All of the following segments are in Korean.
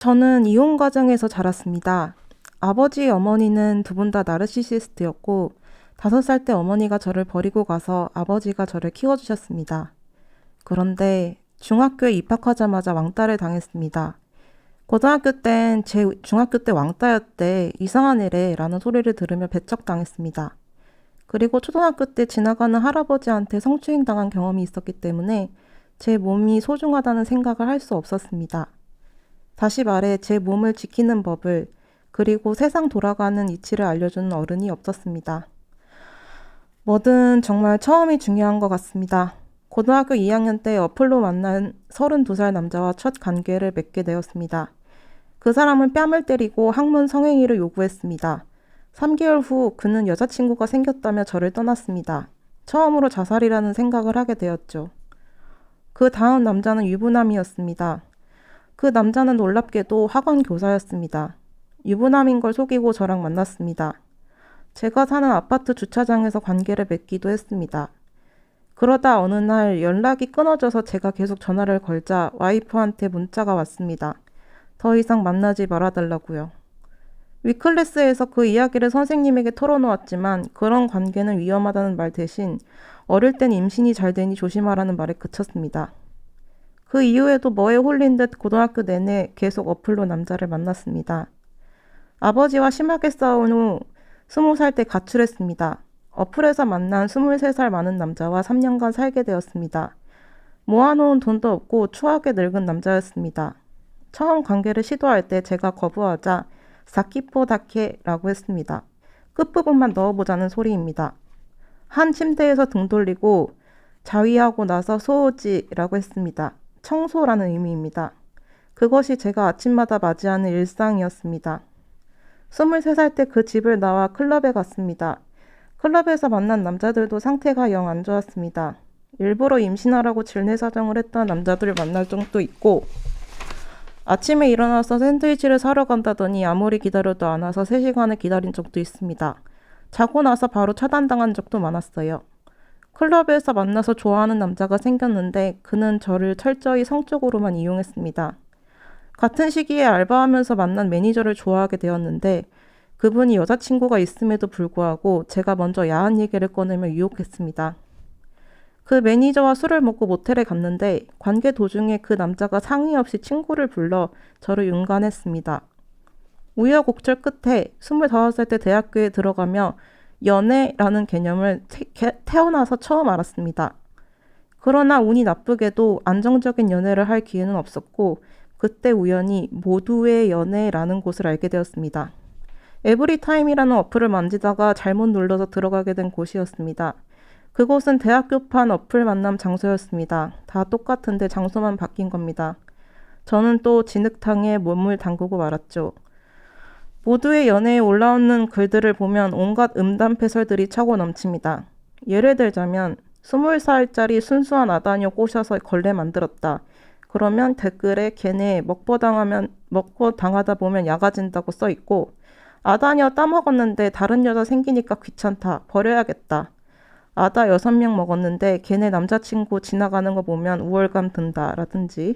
저는 이혼 가정에서 자랐습니다. 아버지, 어머니는 두 분 다 나르시시스트였고, 5살 때 어머니가 저를 버리고 가서 아버지가 저를 키워주셨습니다. 그런데 중학교에 입학하자마자 왕따를 당했습니다. 고등학교 땐 제 중학교 때 왕따였대, 이상한 애래 라는 소리를 들으며 배척당했습니다. 그리고 초등학교 때 지나가는 할아버지한테 성추행 당한 경험이 있었기 때문에 제 몸이 소중하다는 생각을 할 수 없었습니다. 다시 말해 제 몸을 지키는 법을, 그리고 세상 돌아가는 이치를 알려주는 어른이 없었습니다. 뭐든 정말 처음이 중요한 것 같습니다. 고등학교 2학년 때 어플로 만난 32살 남자와 첫 관계를 맺게 되었습니다. 그 사람은 뺨을 때리고 학문 성행위를 요구했습니다. 3개월 후 그는 여자친구가 생겼다며 저를 떠났습니다. 처음으로 자살이라는 생각을 하게 되었죠. 그 다음 남자는 유부남이었습니다. 그 남자는 놀랍게도 학원 교사였습니다. 유부남인 걸 속이고 저랑 만났습니다. 제가 사는 아파트 주차장에서 관계를 맺기도 했습니다. 그러다 어느 날 연락이 끊어져서 제가 계속 전화를 걸자 와이프한테 문자가 왔습니다. 더 이상 만나지 말아달라고요. 위클래스에서 그 이야기를 선생님에게 털어놓았지만 그런 관계는 위험하다는 말 대신 어릴 땐 임신이 잘 되니 조심하라는 말에 그쳤습니다. 그 이후에도 뭐에 홀린 듯 고등학교 내내 계속 어플로 남자를 만났습니다. 아버지와 심하게 싸운 후 20살 때 가출했습니다. 어플에서 만난 23살 많은 남자와 3년간 살게 되었습니다. 모아놓은 돈도 없고 추하게 늙은 남자였습니다. 처음 관계를 시도할 때 제가 거부하자 사키포 다케라고 했습니다. 끝부분만 넣어보자는 소리입니다. 한 침대에서 등 돌리고 자위하고 나서 소오지라고 했습니다. 청소라는 의미입니다. 그것이 제가 아침마다 맞이하는 일상이었습니다. 23살 때 그 집을 나와 클럽에 갔습니다. 클럽에서 만난 남자들도 상태가 영 안 좋았습니다. 일부러 임신하라고 질내사정을 했던 남자들을 만날 적도 있고, 아침에 일어나서 샌드위치를 사러 간다더니 아무리 기다려도 안 와서 3시간을 기다린 적도 있습니다. 자고 나서 바로 차단당한 적도 많았어요. 클럽에서 만나서 좋아하는 남자가 생겼는데 그는 저를 철저히 성적으로만 이용했습니다. 같은 시기에 알바하면서 만난 매니저를 좋아하게 되었는데 그분이 여자친구가 있음에도 불구하고 제가 먼저 야한 얘기를 꺼내며 유혹했습니다. 그 매니저와 술을 먹고 모텔에 갔는데 관계 도중에 그 남자가 상의 없이 친구를 불러 저를 윤관했습니다. 우여곡절 끝에 25살 때 대학교에 들어가며 연애라는 개념을 태어나서 처음 알았습니다. 그러나 운이 나쁘게도 안정적인 연애를 할 기회는 없었고 그때 우연히 모두의 연애라는 곳을 알게 되었습니다. 에브리타임이라는 어플을 만지다가 잘못 눌러서 들어가게 된 곳이었습니다. 그곳은 대학교판 어플 만남 장소였습니다. 다 똑같은데 장소만 바뀐 겁니다. 저는 또 진흙탕에 몸을 담그고 말았죠. 모두의 연애에 올라오는 글들을 보면 온갖 음담패설들이 차고 넘칩니다. 예를 들자면 20살짜리 순수한 아다녀 꼬셔서 걸레 만들었다. 그러면 댓글에 걔네 먹보 당하다 보면 야가진다고 써있고 아다녀 따먹었는데 다른 여자 생기니까 귀찮다. 버려야겠다. 아다 6명 먹었는데 걔네 남자친구 지나가는 거 보면 우월감 든다. 라든지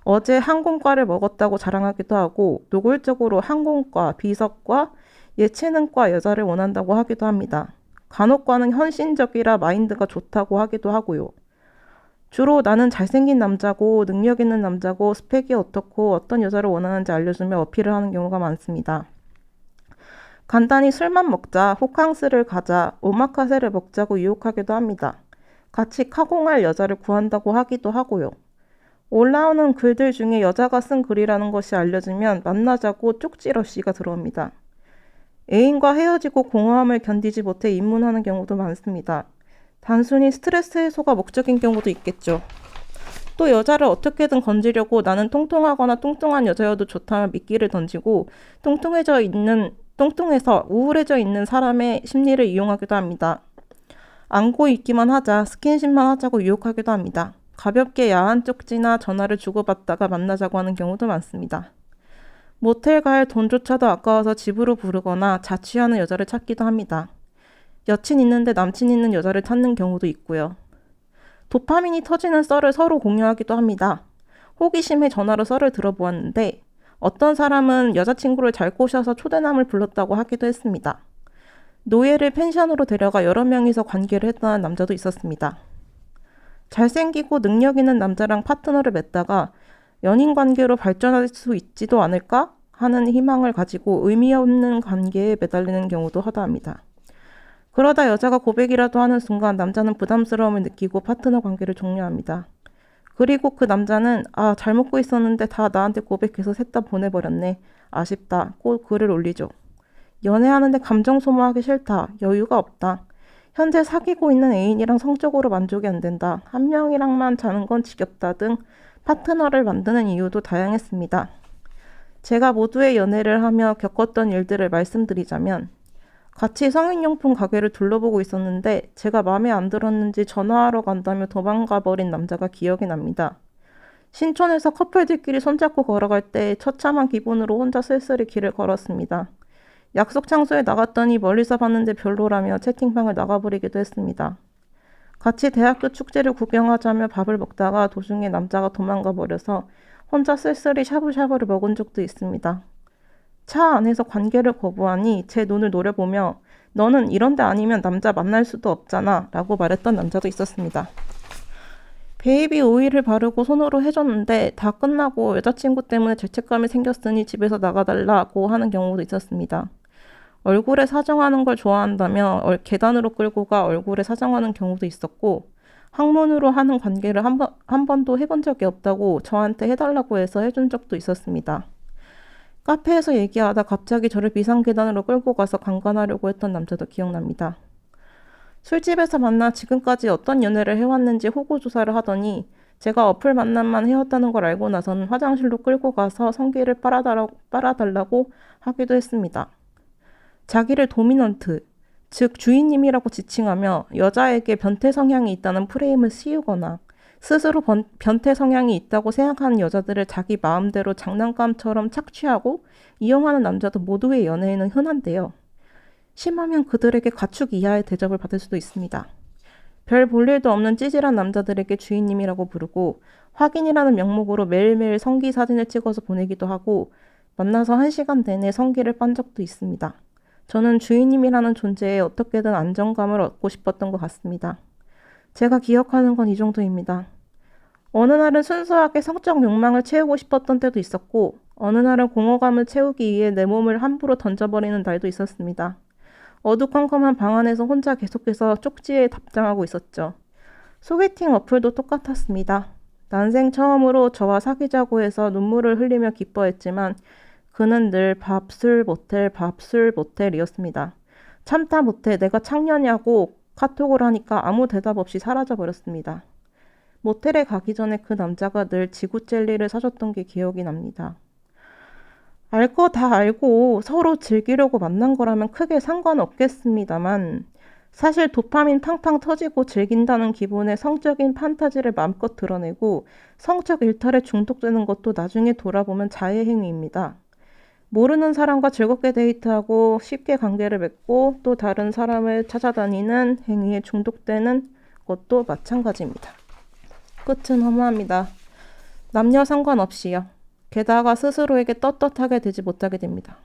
어제 항공과를 먹었다고 자랑하기도 하고 노골적으로 항공과, 비석과, 예체능과 여자를 원한다고 하기도 합니다. 간혹과는 헌신적이라 마인드가 좋다고 하기도 하고요. 주로 나는 잘생긴 남자고 능력 있는 남자고 스펙이 어떻고 어떤 여자를 원하는지 알려주며 어필을 하는 경우가 많습니다. 간단히 술만 먹자, 호캉스를 가자, 오마카세를 먹자고 유혹하기도 합니다. 같이 카공할 여자를 구한다고 하기도 하고요. 올라오는 글들 중에 여자가 쓴 글이라는 것이 알려지면 만나자고 쪽지러쉬가 들어옵니다. 애인과 헤어지고 공허함을 견디지 못해 입문하는 경우도 많습니다. 단순히 스트레스 해소가 목적인 경우도 있겠죠. 또 여자를 어떻게든 건지려고 나는 통통하거나 뚱뚱한 여자여도 좋다며 미끼를 던지고 뚱뚱해서 우울해져 있는 사람의 심리를 이용하기도 합니다. 안고 있기만 하자, 스킨십만 하자고 유혹하기도 합니다. 가볍게 야한 쪽지나 전화를 주고받다가 만나자고 하는 경우도 많습니다. 모텔 갈 돈조차도 아까워서 집으로 부르거나 자취하는 여자를 찾기도 합니다. 여친 있는데 남친 있는 여자를 찾는 경우도 있고요. 도파민이 터지는 썰을 서로 공유하기도 합니다. 호기심에 전화로 썰을 들어보았는데 어떤 사람은 여자친구를 잘 꼬셔서 초대남을 불렀다고 하기도 했습니다. 노예를 펜션으로 데려가 여러 명이서 관계를 했던 남자도 있었습니다. 잘생기고 능력 있는 남자랑 파트너를 맺다가 연인 관계로 발전할 수 있지도 않을까 하는 희망을 가지고 의미 없는 관계에 매달리는 경우도 허다합니다. 그러다 여자가 고백이라도 하는 순간 남자는 부담스러움을 느끼고 파트너 관계를 종료합니다. 그리고 그 남자는 잘 먹고 있었는데 다 나한테 고백해서 셋 다 보내버렸네. 아쉽다. 꼭 글을 올리죠. 연애하는데 감정 소모하기 싫다. 여유가 없다. 현재 사귀고 있는 애인이랑 성적으로 만족이 안 된다. 한 명이랑만 자는 건 지겹다 등 파트너를 만드는 이유도 다양했습니다. 제가 모두의 연애를 하며 겪었던 일들을 말씀드리자면 같이 성인용품 가게를 둘러보고 있었는데 제가 마음에 안 들었는지 전화하러 간다며 도망가 버린 남자가 기억이 납니다. 신촌에서 커플들끼리 손잡고 걸어갈 때 처참한 기분으로 혼자 쓸쓸히 길을 걸었습니다. 약속 장소에 나갔더니 멀리서 봤는데 별로라며 채팅방을 나가버리기도 했습니다. 같이 대학교 축제를 구경하자며 밥을 먹다가 도중에 남자가 도망가 버려서 혼자 쓸쓸히 샤브샤브를 먹은 적도 있습니다. 차 안에서 관계를 거부하니 제 눈을 노려보며 너는 이런 데 아니면 남자 만날 수도 없잖아 라고 말했던 남자도 있었습니다. 베이비 오일을 바르고 손으로 해줬는데 다 끝나고 여자친구 때문에 죄책감이 생겼으니 집에서 나가달라고 하는 경우도 있었습니다. 얼굴에 사정하는 걸 좋아한다며 계단으로 끌고 가 얼굴에 사정하는 경우도 있었고 학문으로 하는 관계를 한 번도 해본 적이 없다고 저한테 해달라고 해서 해준 적도 있었습니다. 카페에서 얘기하다 갑자기 저를 비상계단으로 끌고 가서 강간하려고 했던 남자도 기억납니다. 술집에서 만나 지금까지 어떤 연애를 해왔는지 호구조사를 하더니 제가 어플 만남만 해왔다는 걸 알고 나서는 화장실로 끌고 가서 성기를 빨아달라고 하기도 했습니다. 자기를 도미넌트, 즉 주인님이라고 지칭하며 여자에게 변태 성향이 있다는 프레임을 씌우거나 스스로 변태 성향이 있다고 생각하는 여자들을 자기 마음대로 장난감처럼 착취하고 이용하는 남자도 모두의 연애에는 흔한데요. 심하면 그들에게 가축 이하의 대접을 받을 수도 있습니다. 별 볼 일도 없는 찌질한 남자들에게 주인님이라고 부르고 확인이라는 명목으로 매일매일 성기 사진을 찍어서 보내기도 하고 만나서 1시간 내내 성기를 빤 적도 있습니다. 저는 주인님이라는 존재에 어떻게든 안정감을 얻고 싶었던 것 같습니다. 제가 기억하는 건 이 정도입니다. 어느 날은 순수하게 성적 욕망을 채우고 싶었던 때도 있었고 어느 날은 공허감을 채우기 위해 내 몸을 함부로 던져버리는 날도 있었습니다. 어두컴컴한 방 안에서 혼자 계속해서 쪽지에 답장하고 있었죠. 소개팅 어플도 똑같았습니다. 난생 처음으로 저와 사귀자고 해서 눈물을 흘리며 기뻐했지만 그는 늘 밥, 술, 모텔이었습니다. 참다 못해 내가 창녀냐고 카톡을 하니까 아무 대답 없이 사라져버렸습니다. 모텔에 가기 전에 그 남자가 늘 지구 젤리를 사줬던 게 기억이 납니다. 알 거 다 알고 서로 즐기려고 만난 거라면 크게 상관없겠습니다만 사실 도파민 팡팡 터지고 즐긴다는 기분에 성적인 판타지를 마음껏 드러내고 성적 일탈에 중독되는 것도 나중에 돌아보면 자해 행위입니다. 모르는 사람과 즐겁게 데이트하고 쉽게 관계를 맺고 또 다른 사람을 찾아다니는 행위에 중독되는 것도 마찬가지입니다. 끝은 허무합니다. 남녀 상관없이요. 게다가 스스로에게 떳떳하게 되지 못하게 됩니다.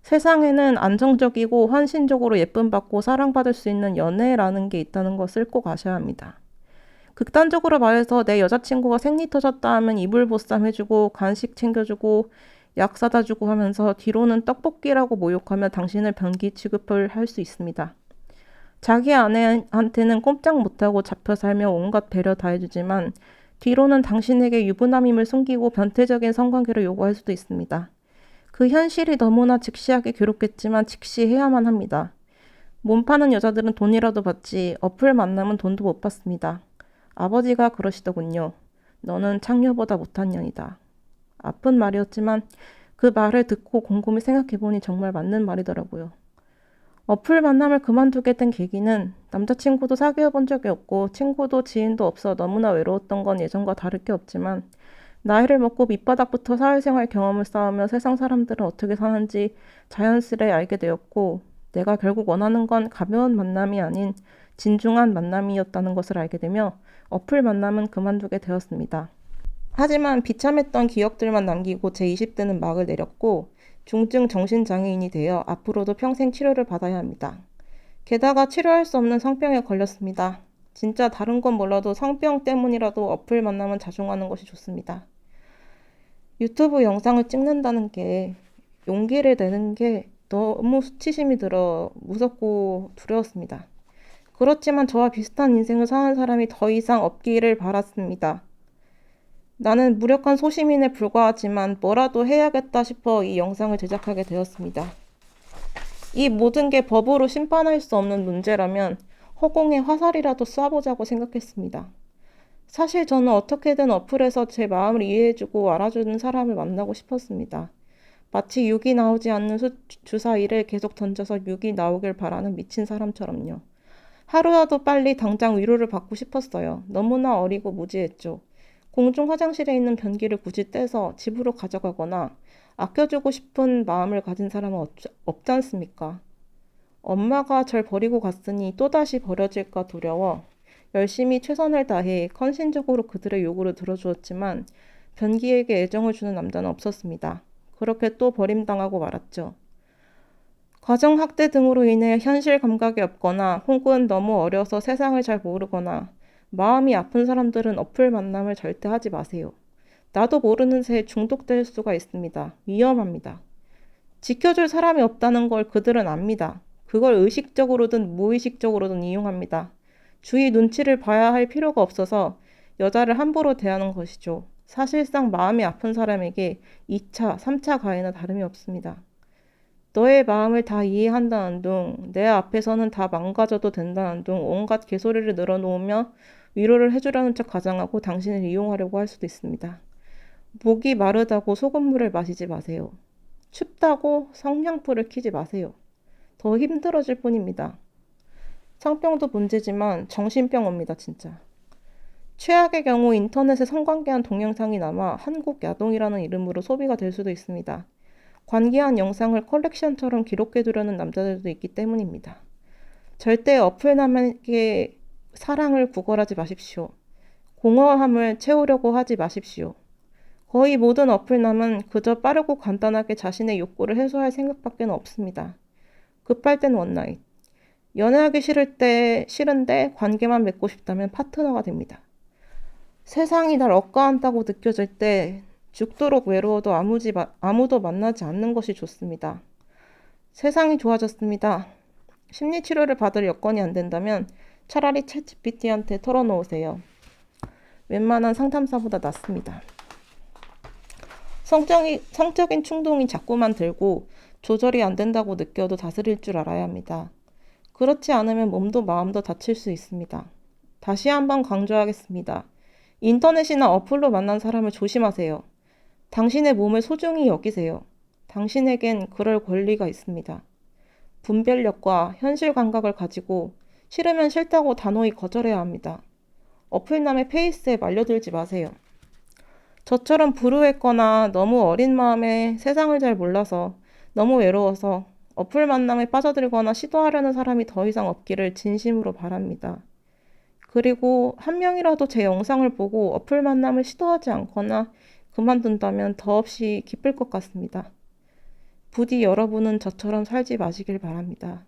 세상에는 안정적이고 헌신적으로 예쁨 받고 사랑받을 수 있는 연애라는 게 있다는 것을 꼭 아셔야 합니다. 극단적으로 말해서 내 여자친구가 생리 터졌다 하면 이불 보쌈 해주고 간식 챙겨주고 약 사다 주고 하면서 뒤로는 떡볶이라고 모욕하며 당신을 변기 취급을 할 수 있습니다. 자기 아내한테는 꼼짝 못하고 잡혀 살며 온갖 배려 다 해주지만 뒤로는 당신에게 유부남임을 숨기고 변태적인 성관계를 요구할 수도 있습니다. 그 현실이 너무나 직시하게 괴롭겠지만 직시해야만 합니다. 몸 파는 여자들은 돈이라도 받지 어플 만나면 돈도 못 받습니다. 아버지가 그러시더군요. 너는 창녀보다 못한 년이다. 아픈 말이었지만 그 말을 듣고 곰곰이 생각해보니 정말 맞는 말이더라고요. 어플 만남을 그만두게 된 계기는 남자친구도 사귀어 본 적이 없고 친구도 지인도 없어 너무나 외로웠던 건 예전과 다를 게 없지만 나이를 먹고 밑바닥부터 사회생활 경험을 쌓으며 세상 사람들은 어떻게 사는지 자연스레 알게 되었고 내가 결국 원하는 건 가벼운 만남이 아닌 진중한 만남이었다는 것을 알게 되며 어플 만남은 그만두게 되었습니다. 하지만 비참했던 기억들만 남기고 제 20대는 막을 내렸고 중증 정신장애인이 되어 앞으로도 평생 치료를 받아야 합니다. 게다가 치료할 수 없는 성병에 걸렸습니다. 진짜 다른 건 몰라도 성병 때문이라도 어플 만나면 자중하는 것이 좋습니다. 유튜브 영상을 찍는다는 게 용기를 내는 게 너무 수치심이 들어 무섭고 두려웠습니다. 그렇지만 저와 비슷한 인생을 사는 사람이 더 이상 없기를 바랐습니다. 나는 무력한 소시민에 불과하지만 뭐라도 해야겠다 싶어 이 영상을 제작하게 되었습니다. 이 모든 게 법으로 심판할 수 없는 문제라면 허공에 화살이라도 쏴보자고 생각했습니다. 사실 저는 어떻게든 어플에서 제 마음을 이해해주고 알아주는 사람을 만나고 싶었습니다. 마치 6이 나오지 않는 주사 1을 계속 던져서 6이 나오길 바라는 미친 사람처럼요. 하루라도 빨리 당장 위로를 받고 싶었어요. 너무나 어리고 무지했죠. 공중 화장실에 있는 변기를 굳이 떼서 집으로 가져가거나 아껴주고 싶은 마음을 가진 사람은 없지 않습니까? 엄마가 절 버리고 갔으니 또다시 버려질까 두려워 열심히 최선을 다해 헌신적으로 그들의 요구를 들어주었지만 변기에게 애정을 주는 남자는 없었습니다. 그렇게 또 버림당하고 말았죠. 가정학대 등으로 인해 현실 감각이 없거나 혹은 너무 어려서 세상을 잘 모르거나 마음이 아픈 사람들은 어플 만남을 절대 하지 마세요. 나도 모르는 새에 중독될 수가 있습니다. 위험합니다. 지켜줄 사람이 없다는 걸 그들은 압니다. 그걸 의식적으로든 무의식적으로든 이용합니다. 주위 눈치를 봐야 할 필요가 없어서 여자를 함부로 대하는 것이죠. 사실상 마음이 아픈 사람에게 2차, 3차 가해나 다름이 없습니다. 너의 마음을 다 이해한다는 둥, 내 앞에서는 다 망가져도 된다는 둥 온갖 개소리를 늘어놓으며 위로를 해주려는 척 가장하고 당신을 이용하려고 할 수도 있습니다. 목이 마르다고 소금물을 마시지 마세요. 춥다고 성냥불을 켜지 마세요. 더 힘들어질 뿐입니다. 성병도 문제지만 정신병 옵니다, 진짜. 최악의 경우 인터넷에 성관계한 동영상이 남아 한국 야동이라는 이름으로 소비가 될 수도 있습니다. 관계한 영상을 컬렉션처럼 기록해두려는 남자들도 있기 때문입니다. 절대 어플남에게 사랑을 구걸하지 마십시오. 공허함을 채우려고 하지 마십시오. 거의 모든 어플남은 그저 빠르고 간단하게 자신의 욕구를 해소할 생각밖에 없습니다. 급할 땐 원나잇. 연애하기 싫은데 관계만 맺고 싶다면 파트너가 됩니다. 세상이 날 억까한다고 느껴질 때 죽도록 외로워도 아무도 만나지 않는 것이 좋습니다. 세상이 좋아졌습니다. 심리치료를 받을 여건이 안 된다면 차라리 챗GPT한테 털어놓으세요. 웬만한 상담사보다 낫습니다. 성적인 충동이 자꾸만 들고 조절이 안 된다고 느껴도 다스릴 줄 알아야 합니다. 그렇지 않으면 몸도 마음도 다칠 수 있습니다. 다시 한번 강조하겠습니다. 인터넷이나 어플로 만난 사람을 조심하세요. 당신의 몸을 소중히 여기세요. 당신에겐 그럴 권리가 있습니다. 분별력과 현실 감각을 가지고 싫으면 싫다고 단호히 거절해야 합니다. 어플남의 페이스에 말려들지 마세요. 저처럼 불우했거나 너무 어린 마음에 세상을 잘 몰라서 너무 외로워서 어플 만남에 빠져들거나 시도하려는 사람이 더 이상 없기를 진심으로 바랍니다. 그리고 한 명이라도 제 영상을 보고 어플 만남을 시도하지 않거나 그만둔다면 더없이 기쁠 것 같습니다. 부디 여러분은 저처럼 살지 마시길 바랍니다.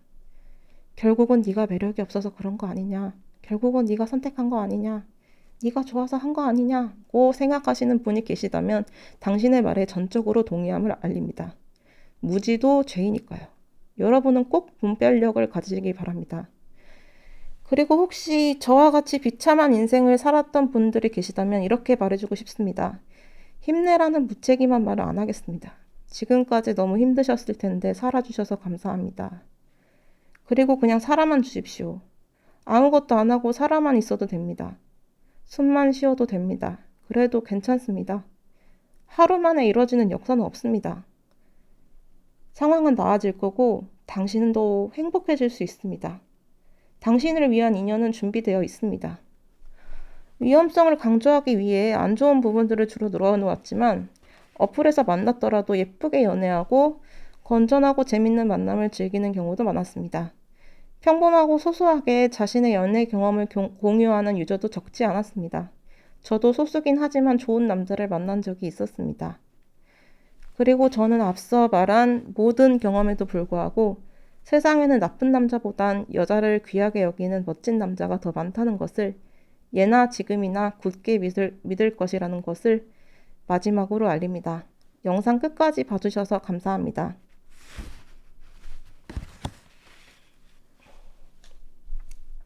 결국은 네가 매력이 없어서 그런 거 아니냐. 결국은 네가 선택한 거 아니냐. 네가 좋아서 한 거 아니냐고 생각하시는 분이 계시다면 당신의 말에 전적으로 동의함을 알립니다. 무지도 죄이니까요. 여러분은 꼭 분별력을 가지기 바랍니다. 그리고 혹시 저와 같이 비참한 인생을 살았던 분들이 계시다면 이렇게 말해주고 싶습니다. 힘내라는 무책임한 말을 안 하겠습니다. 지금까지 너무 힘드셨을 텐데 살아주셔서 감사합니다. 그리고 그냥 살아만 주십시오. 아무것도 안 하고 살아만 있어도 됩니다. 숨만 쉬어도 됩니다. 그래도 괜찮습니다. 하루 만에 이루어지는 역사는 없습니다. 상황은 나아질 거고 당신도 행복해질 수 있습니다. 당신을 위한 인연은 준비되어 있습니다. 위험성을 강조하기 위해 안 좋은 부분들을 주로 늘어놓았지만 어플에서 만났더라도 예쁘게 연애하고 건전하고 재밌는 만남을 즐기는 경우도 많았습니다. 평범하고 소소하게 자신의 연애 경험을 공유하는 유저도 적지 않았습니다. 저도 소수긴 하지만 좋은 남자를 만난 적이 있었습니다. 그리고 저는 앞서 말한 모든 경험에도 불구하고 세상에는 나쁜 남자보단 여자를 귀하게 여기는 멋진 남자가 더 많다는 것을 예나 지금이나 굳게 믿을 것이라는 것을 마지막으로 알립니다. 영상 끝까지 봐주셔서 감사합니다.